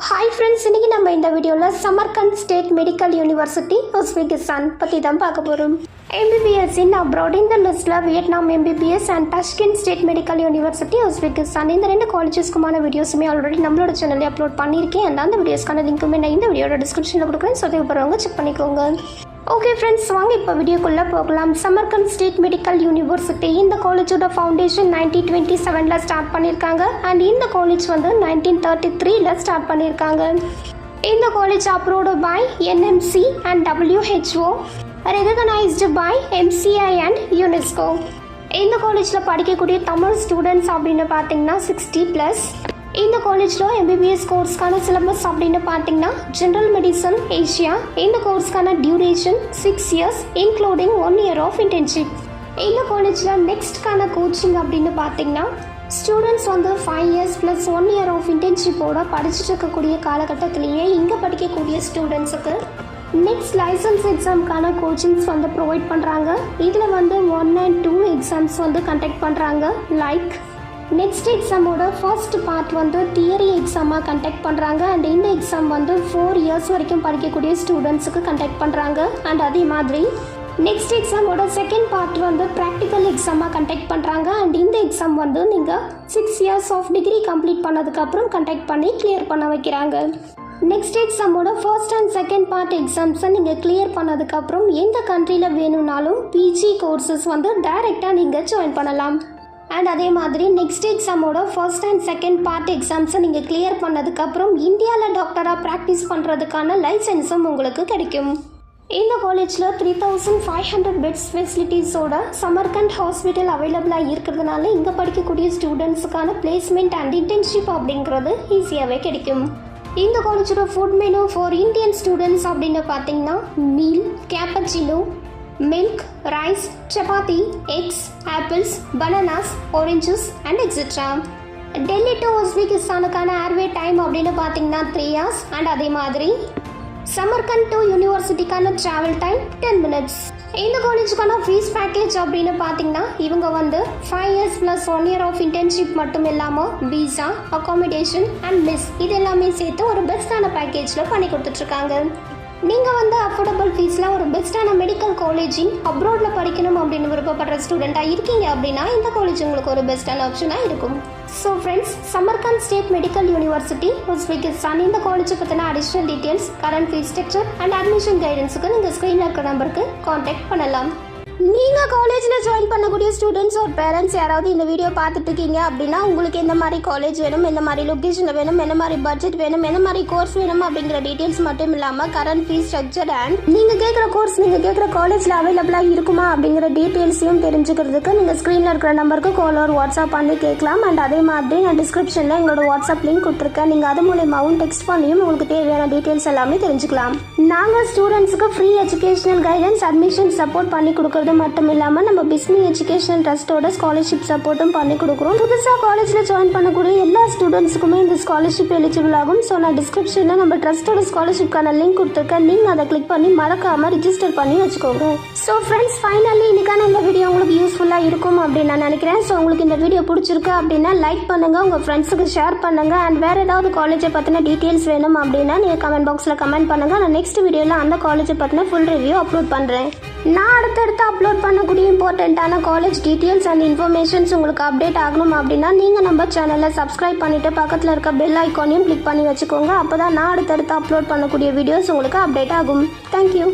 Hi friends, இன்றைக்கி நம்ம இந்த வீடியோவில் Samarkand State Medical University Uzbekistan பற்றி தான் பார்க்க போகிறோம். எம்பிபிஎஸ் இன் அப்ராட் இந்த லிஸ்ட்டில் Vietnam MBBS and Tashkent State Medical University Uzbekistan இந்த ரெண்டு காலேஜஸ்க்குமான வீடியோஸுமே ஆல்ரெடி நம்மளோட சேனலில் அப்லோட் பண்ணியிருக்கேன். அந்த வீடியோஸ்க்கான லிங்க்குமே நான் இந்த வீடியோட டிஸ்கிரிப்ஷனில் கொடுக்குறேன். ஸோ தேவைப்படுறவங்க செக் பண்ணிக்கோங்க. ஓகே ஃப்ரெண்ட்ஸ், வாங்க இப்போ வீடியோக்குள்ளே போகலாம். சமர்கண்ட் ஸ்டேட் மெடிக்கல் யூனிவர்சிட்டி இந்த காலேஜோட ஃபவுண்டேஷன் 1927 ஸ்டார்ட் பண்ணியிருக்காங்க அண்ட் இந்த காலேஜ் வந்து 1933 ஸ்டார்ட் பண்ணியிருக்காங்க. இந்த college approved by NMC and WHO, recognised by MCI and UNESCO. இந்த காலேஜில் படிக்கக்கூடிய தமிழ் ஸ்டூடெண்ட்ஸ் அப்படின்னு பார்த்தீங்கன்னா 60+. இந்த காலேஜில் எம்பிபிஎஸ் கோர்ஸ்க்கான சிலபஸ் அப்படின்னு பார்த்தீங்கன்னா ஜென்ரல் மெடிசன் ஏஷியா. இந்த கோர்ஸ்க்கான duration 6 years including 1 year of internship. இந்த காலேஜில் நெக்ஸ்ட்கான கோச்சிங் அப்படின்னு பார்த்தீங்கன்னா ஸ்டூடெண்ட்ஸ் வந்து 5 years + 1 year ஆஃப் இன்டர்ன்ஷிப்போட படிச்சுட்டு இருக்கக்கூடிய காலகட்டத்திலேயே இங்கே படிக்கக்கூடிய ஸ்டூடெண்ட்ஸுக்கு நெக்ஸ்ட் லைசன்ஸ் எக்ஸாமுக்கான கோச்சிங்ஸ் வந்து ப்ரொவைட் பண்ணுறாங்க. இதில் வந்து 1 and 2 எக்ஸாம்ஸ் வந்து கண்டக்ட் பண்ணுறாங்க. லைக் நெக்ஸ்ட் எக்ஸாமோட ஃபர்ஸ்ட் பார்ட் வந்து தியரி எக்ஸாமாக கண்டக்ட் பண்ணுறாங்க அண்ட் இந்த எக்ஸாம் வந்து 4 years வரைக்கும் படிக்கக்கூடிய ஸ்டூடெண்ட்ஸுக்கு கண்டக்ட் பண்ணுறாங்க. அண்ட் அதே மாதிரி நெக்ஸ்ட் எக்ஸாமோட செகண்ட் பார்ட் வந்து ப்ராக்டிக்கல் எக்ஸாமாக கண்டக்ட் பண்ணுறாங்க அண்ட் இந்த எக்ஸாம் வந்து நீங்கள் 6 years ஆஃப் டிகிரி கம்ப்ளீட் பண்ணதுக்கப்புறம் கண்டக்ட் பண்ணி கிளியர் பண்ண வைக்கிறாங்க. நெக்ஸ்ட் எக்ஸாமோட ஃபர்ஸ்ட் அண்ட் செகண்ட் பார்ட் எக்ஸாம்ஸை நீங்கள் கிளியர் பண்ணதுக்கப்புறம் எந்த கண்ட்ரியில் வேணும்னாலும் பிஜி கோர்சஸ் வந்து டைரெக்டாக நீங்கள் ஜாயின் பண்ணலாம். அண்ட் அதே மாதிரி நெக்ஸ்ட் எக்ஸாமோட ஃபர்ஸ்ட் அண்ட் செகண்ட் பார்ட் எக்ஸாம்ஸை நீங்கள் கிளியர் பண்ணதுக்கப்புறம் இந்தியாவில் டாக்டராக ப்ராக்டிஸ் பண்ணுறதுக்கான லைசன்ஸும் உங்களுக்கு கிடைக்கும். இந்த காலேஜில் 3500 பெட்ஸ் ஃபெசிலிட்டிஸோட சமர்கண்ட் ஹாஸ்பிட்டல் அவைலபிளாக இருக்கிறதுனால இங்கே படிக்கக்கூடிய ஸ்டூடெண்ட்ஸுக்கான பிளேஸ்மெண்ட் அண்ட் இன்டர்ன்ஷிப் அப்படிங்கிறது ஈஸியாகவே கிடைக்கும். இந்த காலேஜோட food menu for Indian students அப்படின்னு பார்த்தீங்கன்னா meal, cappuccino, milk, rice, chapati, eggs, apples, bananas, oranges and etc. Delhi to உஸ்பெகிஸ்தானுக்கான ஏர்வே டைம் அப்படின்னு பார்த்தீங்கன்னா 3 years அண்ட் அதே மாதிரி சமர்கண்ட் டு யூனிவர்சிட்டிக்கான ட்ராவல் டைம் 10 minutes. இந்த காலேஜுக்கான ஃபீஸ் பேக்கேஜ் அப்படின்னு பார்த்தீங்கன்னா இவங்க வந்து 5 years + 1 year ஆஃப் இன்டர்ன்ஷிப் மட்டும் இல்லாமல் விசா, அகாமடேஷன் அண்ட் மிஸ் இது எல்லாமே சேர்த்து ஒரு பெஸ்ட்டான பேக்கேஜில் பண்ணி கொடுத்துட்ருக்காங்க. நீங்கள் வந்து அஃபோர்டபுள் ஃபீஸில் ஒரு பெஸ்ட்டான மெடிக்கல் காலேஜிங் அப்ராடில் படிக்கணும் அப்படின்னு விருப்பப்படுற ஸ்டூடெண்ட்டாக இருக்கீங்க அப்படின்னா இந்த காலேஜ் உங்களுக்கு ஒரு பெஸ்ட்டான ஆப்ஷனாக இருக்கும். So friends, Samarkand State Medical University Uzbekistan இந்த காலேஜை பற்றின additional details, current fees structure and admission கைடன்ஸுக்கு நீங்கள் ஸ்க்ரீனில் இருக்கிற நம்பருக்கு காண்டாக்ட் பண்ணலாம். நீங்கள் காலேஜில் ஜாயின் பண்ணக்கூடிய ஸ்டூடெண்ட்ஸ் ஒரு பேரண்ட்ஸ் யாராவது இந்த வீடியோ பார்த்துட்டு இருக்கீங்க அப்படின்னா உங்களுக்கு எந்த மாதிரி காலேஜ் வேணும், எந்த மாதிரி லொக்கேஷனில் வேணும், என்ன மாதிரி பட்ஜெட் வேணும், என்ன மாதிரி கோர்ஸ் வேணும் அப்படிங்கிற டீட்டெயில்ஸ் மட்டும் இல்லாமல் கரண்ட் ஃபீஸ் ஸ்ட்ரக்சர் அண்ட் நீங்கள் கேட்குற கோர்ஸ் நீங்கள் கேட்குற காலேஜில் அவைலபிளாக இருக்குமா அப்படிங்கிற டீட்டெயில்ஸையும் தெரிஞ்சுக்கிறதுக்கு நீங்கள் ஸ்க்ரீனில் இருக்கிற நம்பருக்கு கால் ஒரு வாட்ஸ்அப் பண்ணி கேட்கலாம். அண்ட் அதே மாதிரி நான் டிஸ்கிரிப்ஷனில் எங்களோட வாட்ஸ்அப் லிங்க் கொடுத்துருக்கேன். நீங்கள் அது மூலமாகவும் டெக்ஸ்ட் பண்ணியும் உங்களுக்கு தேவையான டீட்டெயில்ஸ் எல்லாமே தெரிஞ்சுக்கலாம். நாங்கள் ஸ்டூடெண்ட்ஸுக்கு free educational guidance, admission support பண்ணி கொடுக்குறது மட்டும் இல்லாமல் நம்ம பிஸ்மி எஜுகேஷன் ட்ரஸ்ட்டோட ஸ்காலர்ஷிப் சப்போர்ட்டும் பண்ணி கொடுக்குறோம். புதுசாக காலேஜில் ஜாயின் பண்ணக்கூடிய எல்லா ஸ்டூடெண்ட்ஸுக்குமே இந்த ஸ்காலர்ஷிப் எலிஜிபிள் ஆகும். ஸோ நான் டிஸ்கிரிப்ஷனில் நம்ம ட்ரஸ்ட்டோட ஸ்காலர்ஷிப்கான லிங்க் கொடுத்துருக்கேன். நீங்கள் அதை கிளிக் பண்ணி மறக்காமல் ரிஜிஸ்டர் பண்ணி வச்சுக்கோங்க. ஸோ ஃப்ரெண்ட்ஸ், ஃபைனலி இன்னைக்கான இந்த வீடியோ உங்களுக்கு யூஸ்ஃபுல்லாக இருக்கும் அப்படின்னு நான் நினைக்கிறேன். ஸோ உங்களுக்கு இந்த வீடியோ பிடிச்சிருக்கு அப்படின்னா லைக் பண்ணுங்கள், உங்கள் ஃப்ரெண்ட்ஸுக்கு ஷேர் பண்ணுங்கள். அண்ட் வேறு ஏதாவது காலேஜை பற்றின டீட்டெயில்ஸ் வேணும் அப்படின்னா நீங்கள் கமெண்ட் பாக்ஸில் கமெண்ட் பண்ணுங்கள். நான் நெக்ஸ்ட் வீடியோவில் அந்த காலேஜை பற்றின ஃபுல் ரிவ்யூ அப்லோட் பண்ணுறேன். நான் அடுத்தடுத்து அப்லோட் பண்ணக்கூடிய இம்பார்ட்டண்ட்டான காலேஜ் டீட்டெயில்ஸ் அண்ட் இன்ஃபர்மேஷன்ஸ் உங்களுக்கு அப்டேட் ஆகணும் அப்படின்னா நீங்கள் நம்ம சேனலை சப்ஸ்கிரைப் பண்ணிவிட்டு பக்கத்தில் இருக்க பெல் ஐக்கானையும் கிளிக் பண்ணி வச்சுக்கோங்க. அப்போ தான் நான் அடுத்தடுத்து அப்லோட் பண்ணக்கூடிய வீடியோஸ் உங்களுக்கு அப்டேட் ஆகும். தேங்க்யூ.